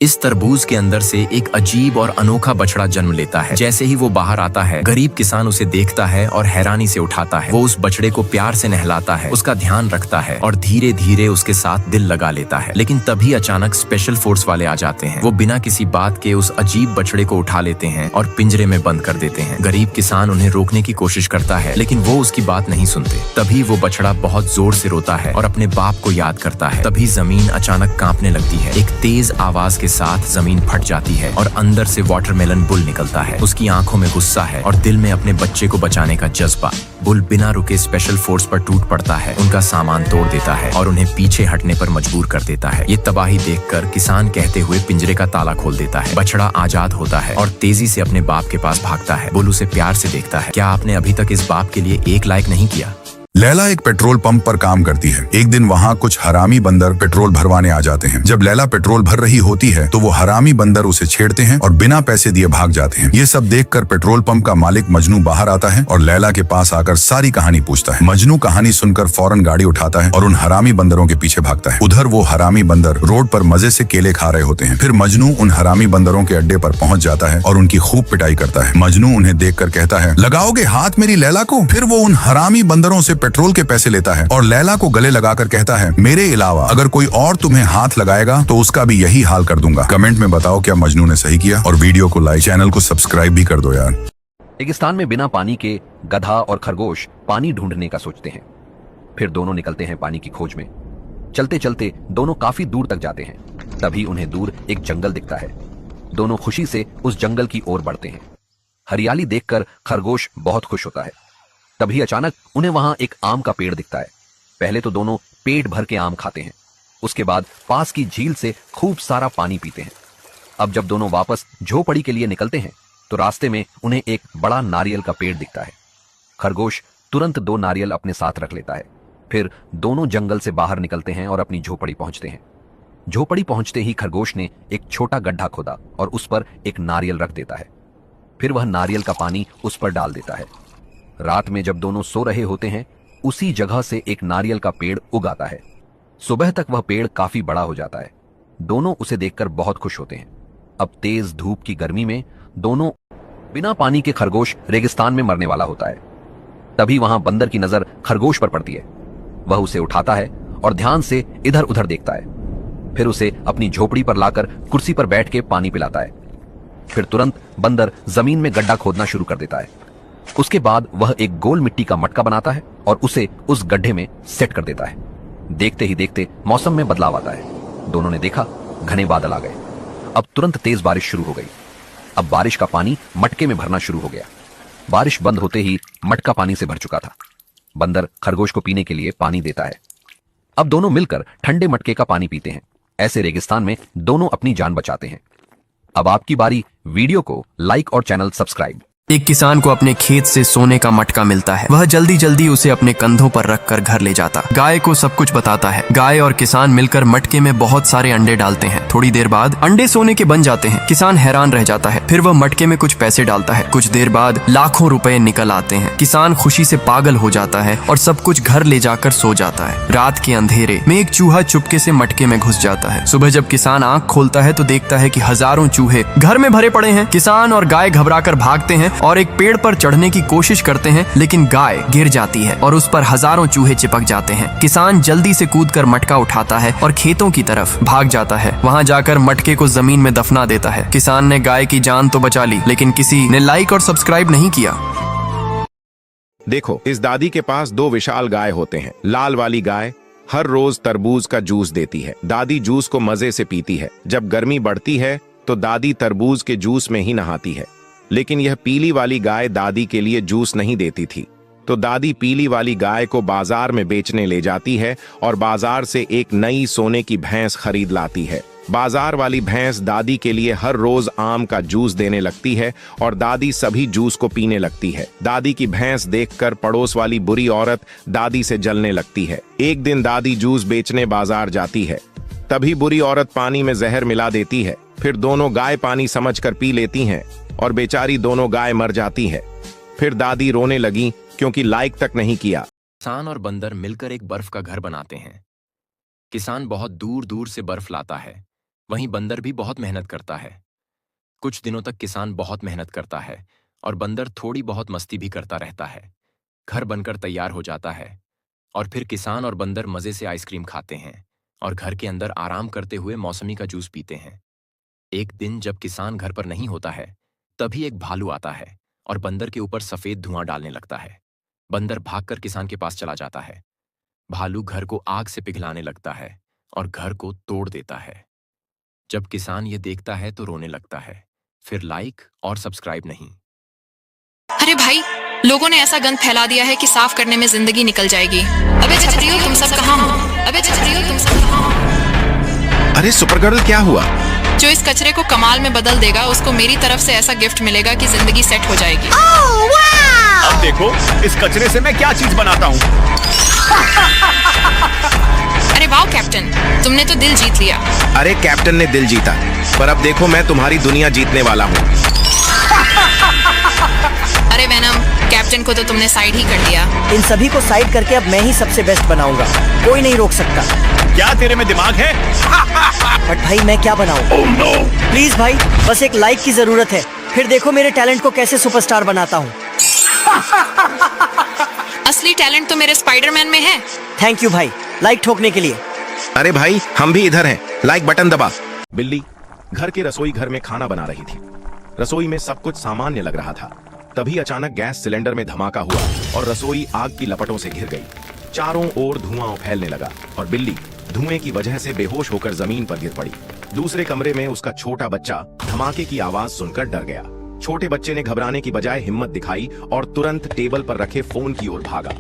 इस तरबूज के अंदर से एक अजीब और अनोखा बछड़ा जन्म लेता है। जैसे ही वो बाहर आता है, गरीब किसान उसे देखता है और हैरानी से उठाता है। वो उस बछड़े को प्यार से नहलाता है, उसका ध्यान रखता है और धीरे धीरे उसके साथ दिल लगा लेता है। लेकिन तभी अचानक स्पेशल फोर्स वाले आ जाते हैं। वो बिना किसी बात के उस अजीब बछड़े को उठा लेते हैं और पिंजरे में बंद कर देते हैं। गरीब किसान उन्हें रोकने की कोशिश करता है, लेकिन वो उसकी बात नहीं सुनते। तभी वो बछड़ा बहुत जोर से रोता है और अपने बाप को याद करता है। तभी जमीन अचानक कांपने लगती है। एक तेज आवाज के साथ जमीन फट जाती है और अंदर से वाटरमेलन बुल निकलता है। उसकी आंखों में गुस्सा है और दिल में अपने बच्चे को बचाने का जज्बा। बुल बिना रुके स्पेशल फोर्स पर टूट पड़ता है, उनका सामान तोड़ देता है और उन्हें पीछे हटने पर मजबूर कर देता है। ये तबाही देखकर किसान कहते हुए पिंजरे का ताला खोल देता है। बछड़ा आजाद होता है और तेजी से अपने बाप के पास भागता है। बुल उसे प्यार से देखता है। क्या आपने अभी तक इस बाप के लिए एक लाइक नहीं किया? लैला एक पेट्रोल पंप पर काम करती है। एक दिन वहाँ कुछ हरामी बंदर पेट्रोल भरवाने आ जाते हैं। जब लैला पेट्रोल भर रही होती है तो वो हरामी बंदर उसे छेड़ते हैं और बिना पैसे दिए भाग जाते हैं। ये सब देखकर पेट्रोल पंप का मालिक मजनू बाहर आता है और लैला के पास आकर सारी कहानी पूछता है। मजनू कहानी सुनकर फौरन गाड़ी उठाता है और उन हरामी बंदरों के पीछे भागता है। उधर वो हरामी बंदर रोड पर मजे से केले खा रहे होते हैं। फिर मजनू उन हरामी बंदरों के अड्डे पर पहुंच जाता है और उनकी खूब पिटाई करता है। मजनू उन्हें देखकर कहता है, लगाओगे हाथ मेरी लैला को? फिर वो उन हरामी बंदरों से पेट्रोल के पैसे लेता है और लैला को गले लगाकर कहता है, मेरे अलावा अगर कोई और तुम्हें हाथ लगाएगा तो उसका भी यही हाल कर दूंगा। कमेंट में बताओ क्या मजनू ने सही किया, और वीडियो को लाइक, चैनल को सब्सक्राइब भी कर दो यार। रेगिस्तान में बिना पानी के गधा और खरगोश पानी ढूंढने का सोचते हैं। फिर दोनों निकलते हैं पानी की खोज में। चलते चलते दोनों काफी दूर तक जाते हैं। तभी उन्हें दूर एक जंगल दिखता है। दोनों खुशी से उस जंगल की ओर बढ़ते हैं। हरियाली देखकर खरगोश बहुत खुश होता है। तभी अचानक उन्हें वहां एक आम का पेड़ दिखता है। पहले तो दोनों पेट भर के आम खाते हैं। उसके बाद पास की झील से खूब सारा पानी पीते हैं। अब जब दोनों वापस झोपड़ी के लिए निकलते हैं तो रास्ते में उन्हें एक बड़ा नारियल का पेड़ दिखता है। खरगोश तुरंत 2 नारियल अपने साथ रख लेता है। फिर दोनों जंगल से बाहर निकलते हैं और अपनी झोपड़ी पहुंचते हैं। झोपड़ी पहुंचते ही खरगोश ने एक छोटा गड्ढा खोदा और उस पर एक नारियल रख देता है। फिर वह नारियल का पानी उस पर डाल देता है। रात में जब दोनों सो रहे होते हैं, उसी जगह से एक नारियल का पेड़ उग आता है। सुबह तक वह पेड़ काफी बड़ा हो जाता है। दोनों उसे देखकर बहुत खुश होते हैं। अब तेज धूप की गर्मी में दोनों बिना पानी के खरगोश रेगिस्तान में मरने वाला होता है। तभी वहां बंदर की नजर खरगोश पर पड़ती है। वह उसे उठाता है और ध्यान से इधर उधर देखता है। फिर उसे अपनी झोपड़ी पर लाकर कुर्सी पर बैठ के पानी पिलाता है। फिर तुरंत बंदर जमीन में गड्ढा खोदना शुरू कर देता है। उसके बाद वह एक गोल मिट्टी का मटका बनाता है और उसे उस गड्ढे में सेट कर देता है। देखते ही देखते मौसम में बदलाव आता है। दोनों ने देखा, घने बादल आ गए। अब तुरंत तेज बारिश शुरू हो गई। अब बारिश का पानी मटके में भरना शुरू हो गया। बारिश बंद होते ही मटका पानी से भर चुका था। बंदर खरगोश को पीने के लिए पानी देता है। अब दोनों मिलकर ठंडे मटके का पानी पीते हैं। ऐसे रेगिस्तान में दोनों अपनी जान बचाते हैं। अब आपकी बारी। वीडियो को लाइक और चैनल सब्सक्राइब। एक किसान को अपने खेत से सोने का मटका मिलता है। वह जल्दी जल्दी उसे अपने कंधों पर रखकर घर ले जाता। गाय को सब कुछ बताता है। गाय और किसान मिलकर मटके में बहुत सारे अंडे डालते हैं। थोड़ी देर बाद अंडे सोने के बन जाते हैं। किसान हैरान रह जाता है। फिर वह मटके में कुछ पैसे डालता है। कुछ देर बाद लाखों रुपए निकल आते हैं। किसान खुशी से पागल हो जाता है और सब कुछ घर ले जाकर सो जाता है। रात के अंधेरे में एक चूहा चुपके से मटके में घुस जाता है। सुबह जब किसान आंख खोलता है तो देखता है कि हजारों चूहे घर में भरे पड़े हैं। किसान और गाय घबराकर भागते हैं और एक पेड़ पर चढ़ने की कोशिश करते हैं, लेकिन गाय गिर जाती है और उस पर हजारों चूहे चिपक जाते हैं। किसान जल्दी से कूदकर मटका उठाता है और खेतों की तरफ भाग जाता है। वहां जाकर मटके को जमीन में दफना देता है। किसान ने गाय की जान तो बचा ली, लेकिन किसी ने लाइक और सब्सक्राइब नहीं किया। देखो, इस दादी के पास 2 विशाल गाय होते हैं। लाल वाली गाय हर रोज तरबूज का जूस देती है। दादी जूस को मजे से पीती है। जब गर्मी बढ़ती है तो दादी तरबूज के जूस में ही नहाती है। लेकिन यह पीली वाली गाय दादी के लिए जूस नहीं देती थी, तो दादी पीली वाली गाय को बाजार में बेचने ले जाती है और बाजार से एक नई सोने की भैंस खरीद लाती है। बाजार वाली भैंस दादी के लिए हर रोज आम का जूस देने लगती है और दादी सभी जूस को पीने लगती है। दादी की भैंस देखकर पड़ोस वाली बुरी औरत दादी से जलने लगती है। एक दिन दादी जूस बेचने बाजार जाती है। तभी बुरी औरत पानी में जहर मिला देती है। फिर दोनों गाय पानी समझकर पी लेती हैं और बेचारी दोनों गाय मर जाती है। फिर दादी रोने लगी क्योंकि लाइक तक नहीं किया। किसान और बंदर मिलकर एक बर्फ का घर बनाते हैं। किसान बहुत दूर दूर से बर्फ लाता है। वहीं बंदर भी बहुत मेहनत करता है। कुछ दिनों तक किसान बहुत मेहनत करता है और बंदर थोड़ी बहुत मस्ती भी करता रहता है। घर बनकर तैयार हो जाता है और फिर किसान और बंदर मजे से आइसक्रीम खाते हैं और घर के अंदर आराम करते हुए मौसमी का जूस पीते हैं। एक दिन जब किसान घर पर नहीं होता है, तभी एक भालू आता है और बंदर के ऊपर सफेद धुआं डालने लगता है। बंदर भागकर किसान के पास चला जाता है। भालू घर को आग से पिघलाने लगता है और घर को तोड़ देता है। जब किसान ये देखता है तो रोने लगता है। फिर लाइक और सब्सक्राइब नहीं। अरे भाई, लोगों ने ऐसा गंद फैला दिया है कि साफ करने में जिंदगी निकल जाएगी। अबे छपरियों, तुम सब कहाँ हो? अबे छपरियों, तुम सब कहाँ हो? अरे सुपर गर्ल, क्या हुआ? जो इस कचरे को कमाल में बदल देगा, उसको मेरी तरफ से ऐसा गिफ्ट मिलेगा कि जिंदगी सेट हो जाएगी। अब देखो इस कचरे से मैं क्या चीज बनाता हूँ। अरे वाह कैप्टन, तुमने तो दिल जीत लिया। अरे कैप्टन ने दिल जीता, पर अब देखो मैं तुम्हारी दुनिया जीतने वाला हूँ। अरे वैनम, कैप्टन को तो तुमने साइड ही कर दिया। इन सभी को साइड करके अब मैं ही सबसे बेस्ट बनाऊंगा, कोई नहीं रोक सकता। क्या तेरे में दिमाग है? बट भाई मैं क्या बनाऊं? प्लीज भाई, बस एक लाइक की जरूरत है, फिर देखो मेरे टैलेंट को कैसे सुपरस्टार बनाता हूँ। असली टैलेंट तो मेरे स्पाइडरमैन में है। थैंक यू भाई, लाइक ठोकने के लिए। अरे भाई, हम भी इधर हैं, लाइक बटन दबा। बिल्ली घर के रसोई घर में खाना बना रही थी। रसोई में सब कुछ सामान्य लग रहा था। तभी अचानक गैस सिलेंडर में धमाका हुआ और रसोई आग की लपटों से घिर गई। चारों ओर धुआं फैलने लगा और बिल्ली धुएं की वजह से बेहोश होकर जमीन पर गिर पड़ी। दूसरे कमरे में उसका छोटा बच्चा धमाके की आवाज सुनकर डर गया। छोटे बच्चे ने घबराने की बजाय हिम्मत दिखाई और तुरंत टेबल पर रखे फोन की ओर भागा।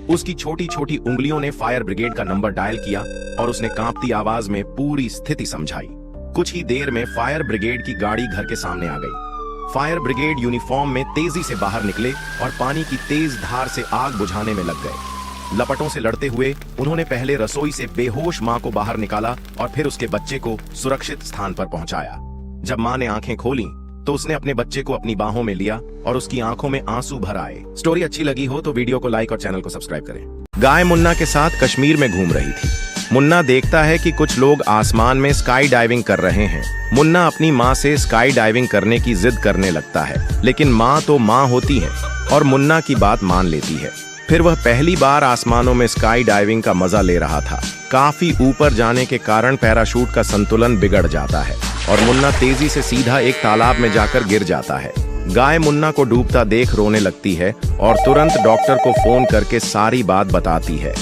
उसकी छोटी छोटी उंगलियों ने फायर ब्रिगेड का नंबर डायल किया और उसने कांपती आवाज में पूरी स्थिति समझाई। कुछ ही देर में फायर ब्रिगेड की गाड़ी घर के सामने आ गई। फायर ब्रिगेड यूनिफॉर्म में तेजी से बाहर निकले और पानी की तेज धार से आग बुझाने में लग गए। लपटों से लड़ते हुए उन्होंने पहले रसोई से बेहोश मां को बाहर निकाला और फिर उसके बच्चे को सुरक्षित स्थान पर पहुंचाया। जब मां ने आंखें खोली तो उसने अपने बच्चे को अपनी बाहों में लिया और उसकी आंखों में आंसू भर आए। स्टोरी अच्छी लगी हो तो वीडियो को लाइक और चैनल को सब्सक्राइब करें। गाय मुन्ना के साथ कश्मीर में घूम रही थी। मुन्ना देखता है कि कुछ लोग आसमान में स्काई डाइविंग कर रहे हैं। मुन्ना अपनी माँ से स्काई डाइविंग करने की जिद करने लगता है, लेकिन माँ तो माँ होती है और मुन्ना की बात मान लेती है। फिर वह पहली बार आसमानों में स्काई डाइविंग का मजा ले रहा था। काफी ऊपर जाने के कारण पैराशूट का संतुलन बिगड़ जाता है और मुन्ना तेजी से सीधा एक तालाब में जाकर गिर जाता है। गाय मुन्ना को डूबता देख रोने लगती है और तुरंत डॉक्टर को फोन करके सारी बात बताती है।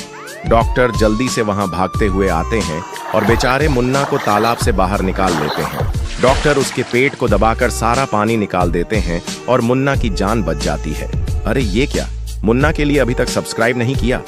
डॉक्टर जल्दी से वहां भागते हुए आते हैं और बेचारे मुन्ना को तालाब से बाहर निकाल लेते हैं। डॉक्टर उसके पेट को दबाकर सारा पानी निकाल देते हैं और मुन्ना की जान बच जाती है। अरे ये क्या, मुन्ना के लिए अभी तक सब्सक्राइब नहीं किया